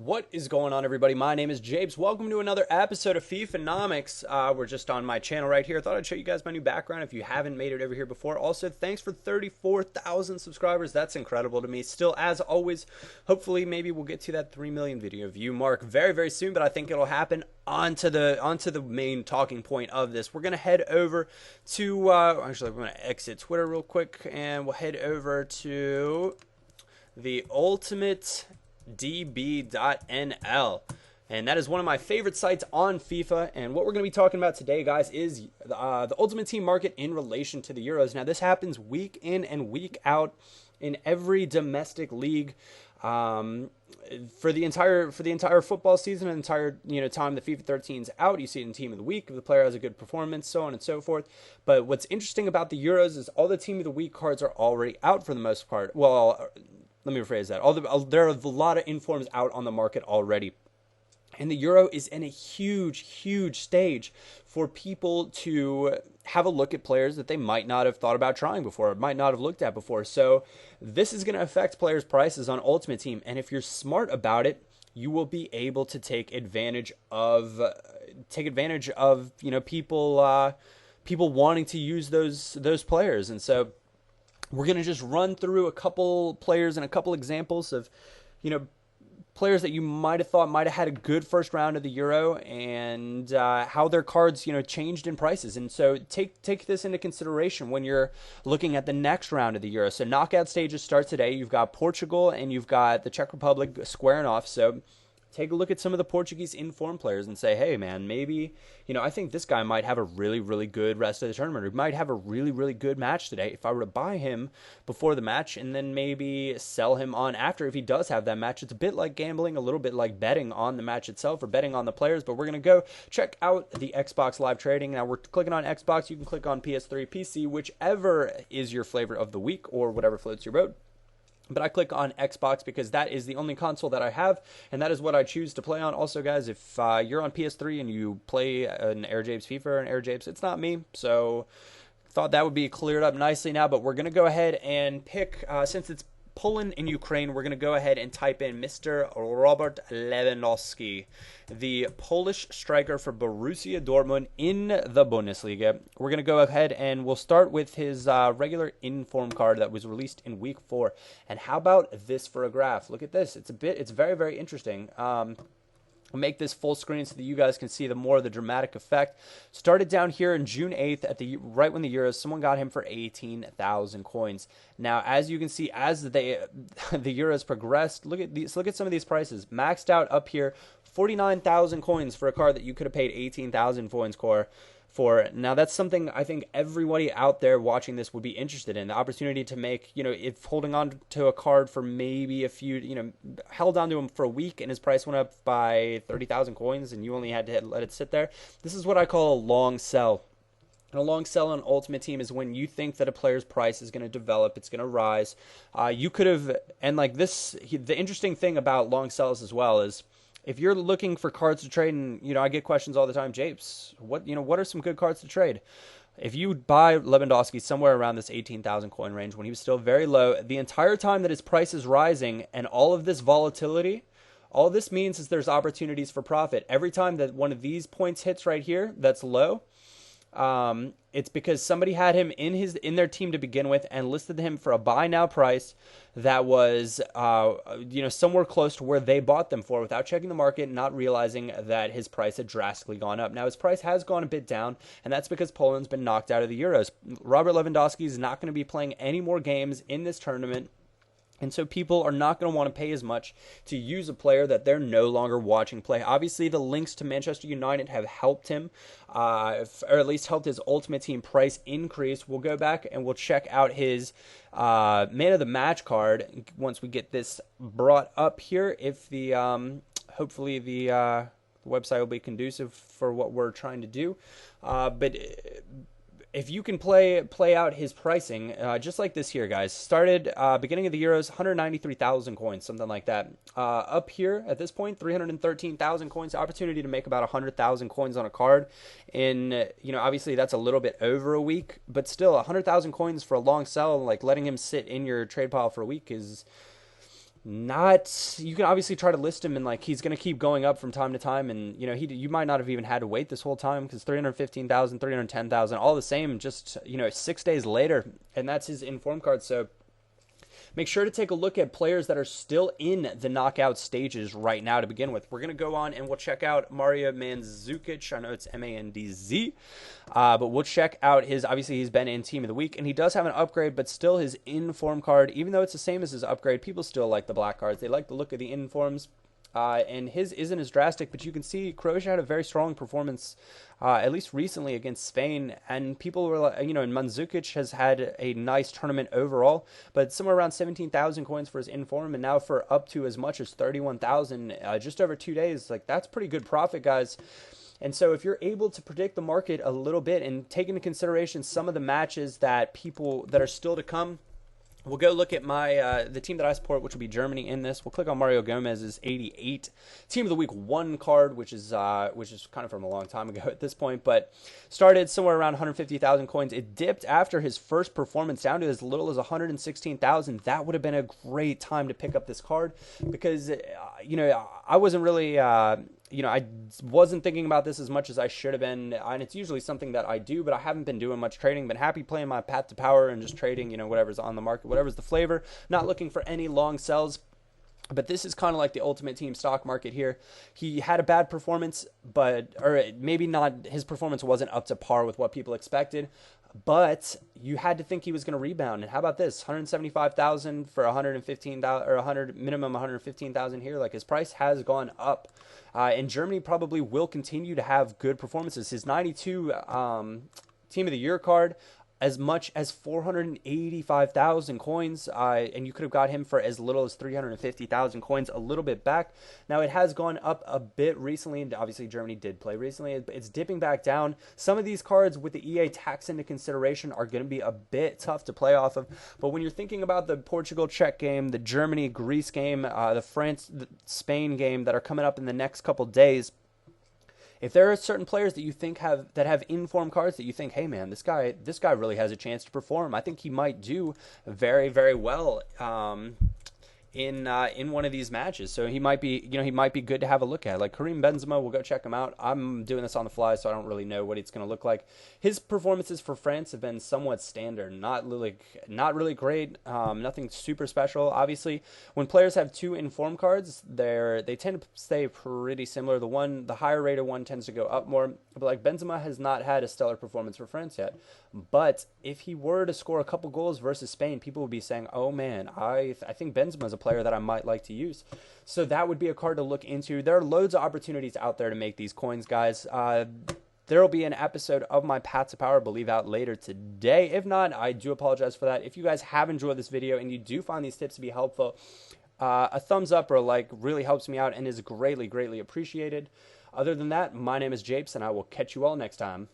What is going on, everybody? My name is Japes. Welcome to another episode of FIFAnomics. We're just on my channel right here. I thought I'd show you guys my new background if you haven't made it over here before. Also, thanks for 34,000 subscribers. That's incredible to me. Still, as always, hopefully maybe we'll get to that 3 million video view mark very, very soon, but I think it'll happen. Onto the main talking point of this. We're going to head over to, actually, we're going to exit Twitter real quick, and we'll head over to the Ultimate db.nl, and that is one of my favorite sites on FIFA. And what we're going to be talking about today, guys, is the Ultimate Team market in relation to the Euros. Now, this happens week in and week out in every domestic league for the entire football season, and entire time the FIFA 13 is out. You see it in Team of the Week if the player has a good performance, so on and so forth. But what's interesting about the Euros is all the Team of the Week cards are already out for the most part. Well, let me rephrase that. There are a lot of informs out on the market already. And the Euro is in a huge, huge stage for people to have a look at players that they might not have thought about trying before, might not have looked at before. So this is going to affect players' prices on Ultimate Team. And if you're smart about it, you will be able to take advantage of people wanting to use those players. And so we're going to just run through a couple players and a couple examples of, players that you might have thought might have had a good first round of the Euro, and how their cards, changed in prices. And so take this into consideration when you're looking at the next round of the Euro. So knockout stages start today. You've got Portugal and you've got the Czech Republic squaring off. So take a look at some of the Portuguese informed players and say, hey, man, maybe, I think this guy might have a really, really good rest of the tournament, or might have a really, really good match today. If I were to buy him before the match and then maybe sell him on after, if he does have that match, it's a bit like gambling, a little bit like betting on the match itself or betting on the players. But we're going to go check out the Xbox live trading. Now we're clicking on Xbox. You can click on PS3, PC, whichever is your flavor of the week or whatever floats your boat. But I click on Xbox because that is the only console that I have, and that is what I choose to play on. Also, guys, if you're on PS3 and you play an Air Japes FIFA or an Air Japes, it's not me. So thought that would be cleared up nicely now. But we're going to go ahead and pick, since it's Poland and Ukraine, we're going to go ahead and type in Mr. Robert Lewandowski, the Polish striker for Borussia Dortmund in the Bundesliga. We're going to go ahead and we'll start with his regular inform card that was released in week 4. And how about this for a graph? Look at this. It's very, very interesting. I'll make this full screen so that you guys can see the more of the dramatic effect. Started down here in June 8th right when the Euros, someone got him for 18,000 coins. Now, as you can see, as the Euros progressed, look at some of these prices. Maxed out up here, 49,000 coins for a card that you could have paid 18,000 coins for. Now, that's something I think everybody out there watching this would be interested in. The opportunity to make, if holding on to a card for maybe a few, held on to him for a week and his price went up by 30,000 coins and you only had to let it sit there. This is what I call a long sell. And a long sell on Ultimate Team is when you think that a player's price is going to develop, it's going to rise. You could have, and like this, the interesting thing about long sells as well is, if you're looking for cards to trade, and I get questions all the time, Japes, what are some good cards to trade? If you buy Lewandowski somewhere around this 18,000 coin range when he was still very low, the entire time that his price is rising and all of this volatility, all this means is there's opportunities for profit. Every time that one of these points hits right here, that's low. It's because somebody had him in their team to begin with and listed him for a buy now price that was somewhere close to where they bought them for without checking the market, not realizing that his price had drastically gone up. Now his price has gone a bit down, and that's because Poland's been knocked out of the Euros. Robert Lewandowski is not going to be playing any more games in this tournament. And so people are not going to want to pay as much to use a player that they're no longer watching play. Obviously, the links to Manchester United have helped him, or at least helped his Ultimate Team price increase. We'll go back and we'll check out his Man of the Match card once we get this brought up here. If hopefully the website will be conducive for what we're trying to do. But if you can play out his pricing, just like this here, guys. Started beginning of the Euros, 193,000 coins, something like that. Up here at this point, 313,000 coins. Opportunity to make about 100,000 coins on a card. In obviously that's a little bit over a week, but still 100,000 coins for a long sell, like letting him sit in your trade pile for a week is not, you can obviously try to list him, and like he's going to keep going up from time to time, and you might not have even had to wait this whole time, because 315,000, 310,000, all the same, just 6 days later, and that's his inform card. So make sure to take a look at players that are still in the knockout stages right now to begin with. We're going to go on and we'll check out Mario Mandzukic. I know it's Mandz, but we'll check out obviously he's been in Team of the Week, and he does have an upgrade, but still his inform card, even though it's the same as his upgrade, people still like the black cards. They like the look of the informs. And his isn't as drastic, but you can see Croatia had a very strong performance, at least recently, against Spain. And people were, and Mandzukic has had a nice tournament overall, but somewhere around 17,000 coins for his inform, and now for up to as much as 31,000, just over 2 days. Like, that's pretty good profit, guys. And so if you're able to predict the market a little bit and take into consideration some of the matches that are still to come, we'll go look at the team that I support, which will be Germany in this. We'll click on Mario Gomez's 88 Team of the Week 1 card, which is kind of from a long time ago at this point, but started somewhere around 150,000 coins. It dipped after his first performance down to as little as 116,000. That would have been a great time to pick up this card, because I wasn't really I wasn't thinking about this as much as I should have been, and it's usually something that I do, but I haven't been doing much trading. Been happy playing my path to power and just trading, whatever's on the market, whatever's the flavor, not looking for any long sells. But this is kind of like the ultimate team stock market here. He had a bad performance, or maybe not, his performance wasn't up to par with what people expected, but you had to think he was going to rebound. And how about this? 175,000 for 115,000, or minimum 115,000 here. Like, his price has gone up. And Germany probably will continue to have good performances. His 92 Team of the Year card, as much as 485,000 coins, and you could have got him for as little as 350,000 coins a little bit back. Now, it has gone up a bit recently, and obviously Germany did play recently. It's dipping back down. Some of these cards, with the EA tax into consideration, are going to be a bit tough to play off of, but when you're thinking about the Portugal-Czech game, the Germany-Greece game, the France-Spain game that are coming up in the next couple days, if there are certain players that you think have inform cards that you think, hey man, this guy really has a chance to perform, I think he might do very, very well in one of these matches. So he might be good to have a look at. Like Karim Benzema, we'll go check him out. I'm doing this on the fly, so I don't really know what it's going to look like. His performances for France have been somewhat standard, not really great, nothing super special. Obviously, when players have two inform cards, they tend to stay pretty similar. The higher rated one tends to go up more, but like Benzema has not had a stellar performance for France yet. But if he were to score a couple goals versus Spain, people would be saying, oh man, I think Benzema's a player that I might like to use. So that would be a card to look into. There are loads of opportunities out there to make these coins, guys. There will be an episode of my Path to Power, I believe, out later today. If not, I do apologize for that. If you guys have enjoyed this video and you do find these tips to be helpful, a thumbs up or a like really helps me out and is greatly, greatly appreciated. Other than that, my name is Japes, and I will catch you all next time.